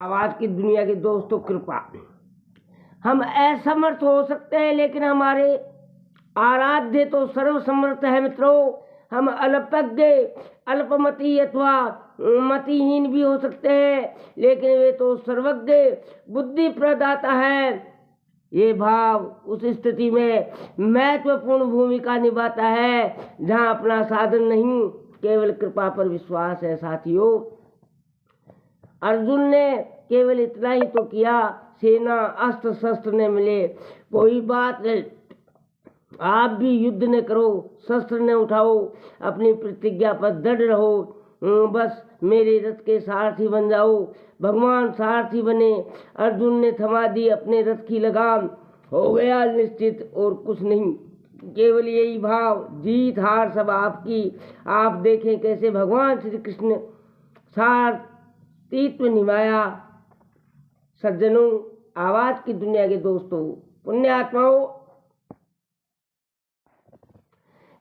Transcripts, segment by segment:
आवाज की दुनिया के दोस्तों, कृपा। हम असमर्थ हो सकते हैं, लेकिन हमारे आराध्य तो सर्वसमर्थ है मित्रों। हम अल्पज्ञ, अल्पमति अथवा मतिहीन भी हो सकते हैं, लेकिन वे तो सर्वज्ञ, बुद्धि प्रदाता है। ये भाव उस स्थिति में महत्वपूर्ण भूमिका निभाता है जहाँ अपना साधन नहीं, केवल कृपा पर विश्वास है। साथियों, अर्जुन ने केवल इतना ही तो किया, सेना अस्त्र शस्त्र न मिले कोई बात नहीं, आप भी युद्ध न करो, शस्त्र न उठाओ, अपनी प्रतिज्ञा पर दृढ़ रहो, बस मेरे रथ के सारथी बन जाओ। भगवान सारथी बने। अर्जुन ने थमा दी अपने रथ की लगाम, हो गया निश्चित और कुछ नहीं, केवल यही भाव, जीत हार सब आपकी। आप देखें कैसे भगवान श्री कृष्ण सारथित्व निभाया। सज्जनों, आवाज की दुनिया के दोस्तों, पुण्यात्माओं,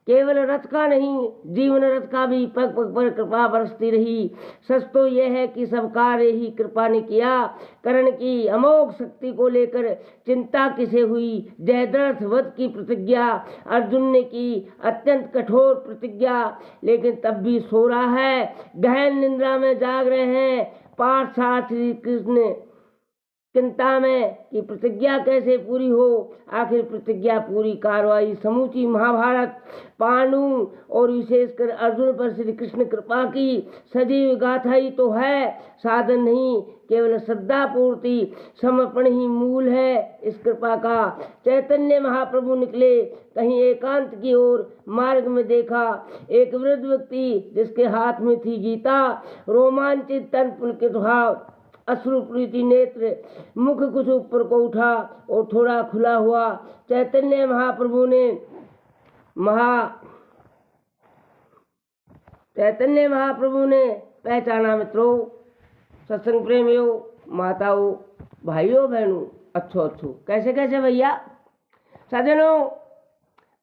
केवल रथ का नहीं, जीवन रथ का भी पग पग पर कृपा बरसती रही। सच तो यह है कि सब कार्य ही कृपा ने किया। कर्ण की अमोघ शक्ति को लेकर चिंता किसे हुई? जयद्रथ वध की प्रतिज्ञा अर्जुन ने की, अत्यंत कठोर प्रतिज्ञा, लेकिन तब भी सो रहा है, गहन निंद्रा में जाग रहे हैं। पार्थ श्री कृष्ण चिंता में कि प्रतिज्ञा कैसे पूरी हो। आखिर प्रतिज्ञा पूरी कार्रवाई समूची महाभारत, पांडु और विशेषकर अर्जुन पर श्री कृष्ण कृपा की सजीव गाथा ही तो है। साधन नहीं, केवल श्रद्धा पूर्ति, समर्पण ही मूल है इस कृपा का। चैतन्य महाप्रभु निकले कहीं एकांत की ओर। मार्ग में देखा एक वृद्ध व्यक्ति जिसके हाथ में थी गीता। रोमांचित तन पुलकित भाव, अश्रुप्रीति नेत्र, मुख कुछ ऊपर को उठा और थोड़ा खुला हुआ। चैतन्य महाप्रभु ने पहचाना। मित्रों, सत्संग प्रेमियों, माताओं, भाइयों, बहनों, अच्छो कैसे कैसे भैया। सज्जनों,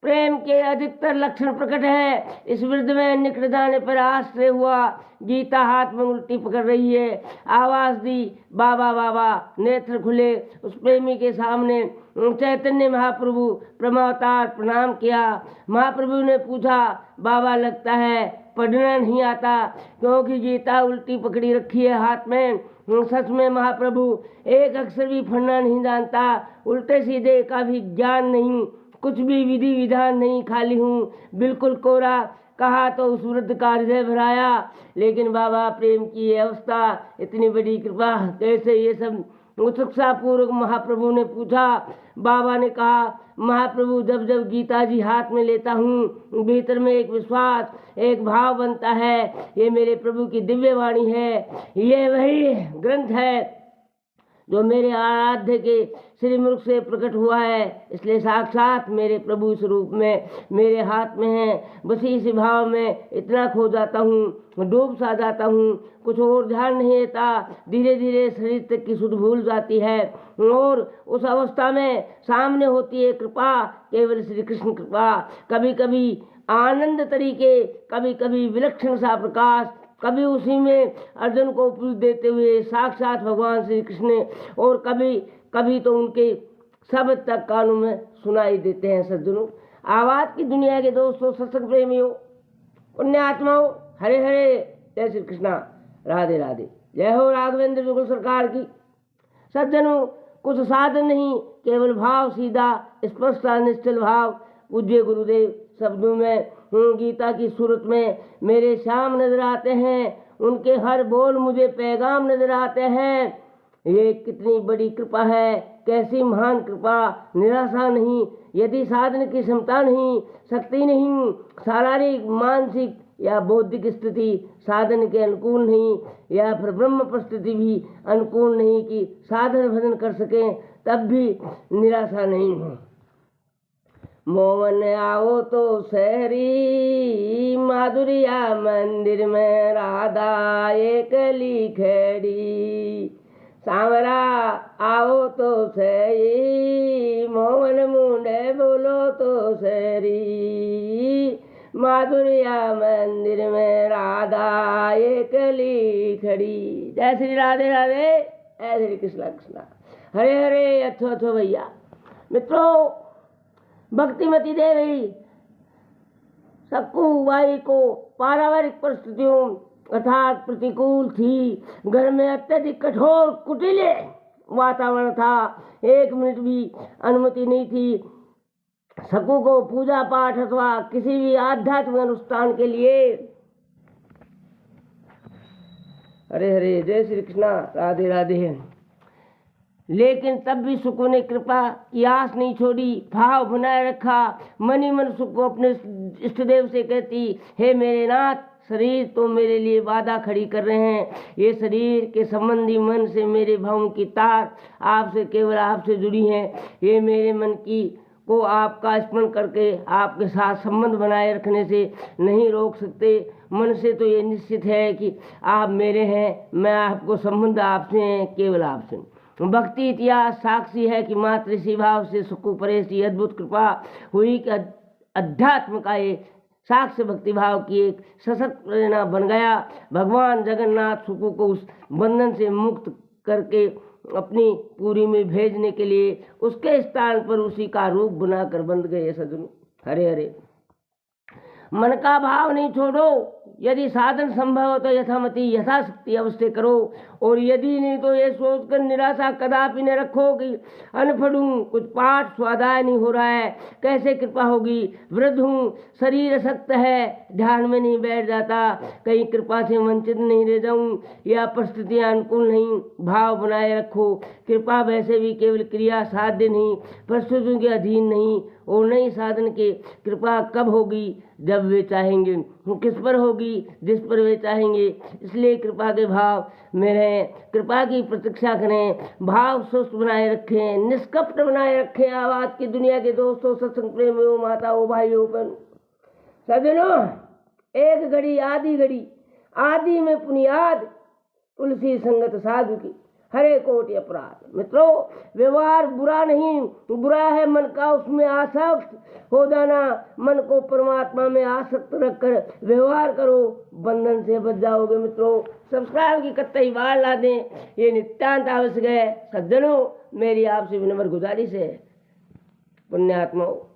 प्रेम के अधिकतर लक्षण प्रकट है। इस वृद्ध में निकट जाने पर आश्चर्य हुआ। गीता हाथ में उल्टी पकड़ रही है। आवाज दी, बाबा बाबा। नेत्र खुले। उस प्रेमी के सामने चैतन्य महाप्रभु प्रमावतार प्रणाम किया। महाप्रभु ने पूछा, बाबा लगता है पढ़ना नहीं आता, क्योंकि गीता उल्टी पकड़ी रखी है हाथ में। सच में महाप्रभु एक अक्षर भी पढ़ना नहीं जानता, उल्टे सीधे का भी ज्ञान नहीं, कुछ भी विधि विधान नहीं, खाली हूँ, बिल्कुल कोरा। कहा तो उस वृद्ध का हृदय भराया। लेकिन बाबा, प्रेम की अवस्था, इतनी बड़ी कृपा कैसे ये सब? उत्सुकता पूर्वक महाप्रभु ने पूछा। बाबा ने कहा, महाप्रभु, जब जब गीता जी हाथ में लेता हूँ, भीतर में एक विश्वास, एक भाव बनता है, ये मेरे प्रभु की दिव्य वाणी है, ये वही ग्रंथ है जो मेरे आराध्य के श्रीमुख से प्रकट हुआ है। इसलिए साक्षात मेरे प्रभु स्वरूप में मेरे हाथ में है। बस इसी भाव में इतना खो जाता हूँ, डूब सा जाता हूँ, कुछ और ध्यान नहीं देता। धीरे धीरे शरीर तक की सुध भूल जाती है और उस अवस्था में सामने होती है कृपा, केवल श्री कृष्ण कृपा। कभी कभी आनंद तरीके, कभी कभी विलक्षण सा प्रकाश, कभी उसी में अर्जुन को उपदेश देते हुए साक्षात भगवान श्री कृष्ण, और कभी कभी तो उनके शब्द तक कानों में सुनाई देते हैं। सज्जनों, आवाज की दुनिया के दोस्तों, सत्संग प्रेमियों, पुण्यात्माओं, हरे हरे, जय श्री कृष्णा, राधे राधे, जय हो राघवेंद्र जुगल सरकार की। सज्जनों, कुछ साधन नहीं, केवल भाव सीधा, स्पष्ट निश्चल भाव। पूज्य गुरुदेव शब्दों में गीता की सूरत में मेरे श्याम नजर आते हैं, उनके हर बोल मुझे पैगाम नजर आते हैं। ये कितनी बड़ी कृपा है, कैसी महान कृपा। निराशा नहीं, यदि साधन की क्षमता नहीं, शक्ति नहीं, शारीरिक, मानसिक या बौद्धिक स्थिति साधन के अनुकूल नहीं, या फिर ब्रह्म परिस्थिति भी अनुकूल नहीं कि साधन भजन कर सकें, तब भी निराशा नहीं है। मोहन आओ तो शहरी, माधुरिया मंदिर में राधा एकली खड़ी। सांवरा आओ तो सही, मोहन मुंडे बोलो तो शहरी, माधुरिया मंदिर में राधा एकली खड़ी। जय श्री राधे राधे। ऐ हरे कृष्णा कृष्णा हरे हरे। अच्छो अच्छो भैया मित्रों, भक्तिमती देवी सक्कूबाई को पारिवारिक परिस्थितियों अर्थात प्रतिकूल थी। घर में अत्यधिक कठोर कुटिले वातावरण था। 1 मिनट भी अनुमति नहीं थी सक्कू को पूजा पाठ अथवा किसी भी आध्यात्मिक अनुष्ठान के लिए। हरे हरे, जय श्री कृष्णा, राधे राधे। लेकिन तब भी सुकू ने कृपा की आस नहीं छोड़ी, भाव बनाए रखा। मन ही मन सुकू अपने इष्ट देव से कहती, हे मेरे नाथ, शरीर तो मेरे लिए बाधा खड़ी कर रहे हैं। ये शरीर के संबंधी मन से मेरे भावों की तार आपसे, केवल आपसे जुड़ी हैं। ये मेरे मन की को आपका स्मरण करके आपके साथ संबंध बनाए रखने से नहीं रोक सकते। मन से तो ये निश्चित है कि आप मेरे हैं, मैं आपको संबंध आपसे हैं, केवल आपसे। भक्ति इतिहास साक्षी है कि मात्र इसी भाव से सुकू परेश की अद्भुत कृपा हुई कि अध्यात्म का ये साक्ष्य भक्ति भाव की एक सशक्त प्रेरणा बन गया। भगवान जगन्नाथ सुकू को उस बंधन से मुक्त करके अपनी पूरी में भेजने के लिए उसके स्थान पर उसी का रूप बनाकर बंध गए। सज्जनों, हरे हरे। मन का भाव नहीं छोड़ो। यदि साधन संभव हो तो यथामति यथाशक्ति अवश्य करो, और यदि नहीं तो ये सोचकर निराशा कदापि न रखो कि अनपढ़ हूँ, कुछ पाठ स्वाध्याय नहीं हो रहा है, कैसे कृपा होगी। वृद्ध हूँ, शरीर अशक्त है, ध्यान में नहीं बैठ जाता, कहीं कृपा से वंचित नहीं रह जाऊँ, या परिस्थितियाँ अनुकूल नहीं। भाव बनाए रखो। कृपा वैसे भी केवल क्रिया साध्य नहीं, परिस्थितियों के अधीन नहीं, और नई साधन के कृपा कब होगी, जब वे चाहेंगे। किस पर होगी, जिस पर वे चाहेंगे। इसलिए कृपा के भाव में रहें, कृपा की प्रतीक्षा करें, भाव सुस्त बनाए रखें, निष्कपट बनाए रखें। आवाज की दुनिया के दोस्तों, सत्संग प्रेमियों, माताओं, भाइयों, बहनों, सज्जनों, एक घड़ी आदि में पुनियाद, तुलसी संगत साधु की, हरे कोटि अपराध। मित्रों, व्यवहार बुरा नहीं, बुरा है मन का उसमें आसक्त हो जाना। मन को परमात्मा में आसक्त रखकर व्यवहार करो, बंधन से बच जाओगे। मित्रों, सब्सक्राइब की कतई बार ला दें, ये नित्यांत आवश्यक है। सज्जनों, मेरी आपसे विनम्र गुजारिश है, पुण्यात्माओं।